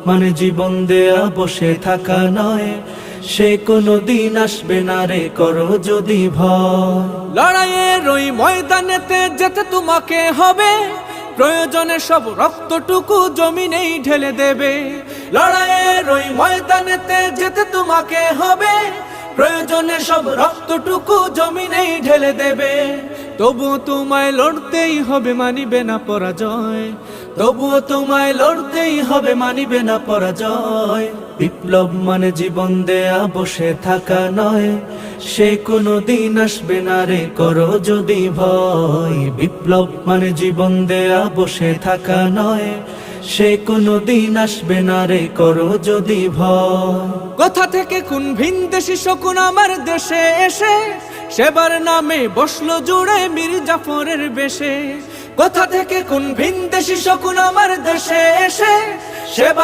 মানে জীবন দেয়া বসে থাকা নয়, সে কোনো দিন আসবে না রে, করো যদি ভয়। লড়াইয়ের ওই ময়দানেতে যেতে তোমাকে হবে, প্রয়োজনে সব রক্তটুকু জমিনেই ঢেলে দেবে। লড়াইয়ের ওই ময়দানেতে যেতে তোমাকে হবে, প্রয়োজনে সব রক্তটুকু জমিনেই ঢেলে দেবে। তবুও তোমায় লড়তেই হবে, মানিবে না পরাজয়। তবুও তোমায় লড়তেই হবে, মানিবে না পরাজয়। বিপ্লব মানে জীবন দেয়া বসে থাকা নয়, সে কোনো দিন আসবে না রে, করো যদি ভয়। বিপ্লব মানে জীবন দেয়া বসে থাকা নয়, সে কোনো দিন আসবে না রে, করো যদি ভয়। কোথা থেকে কোন ভিনদেশী শকুন আমার দেশে এসে সেবার নামে বসলো জুড়ে মীর জাফরের বেশে। কোথা থেকে কোন ভিনদেশী শকুন আমার দেশে এসে সেবার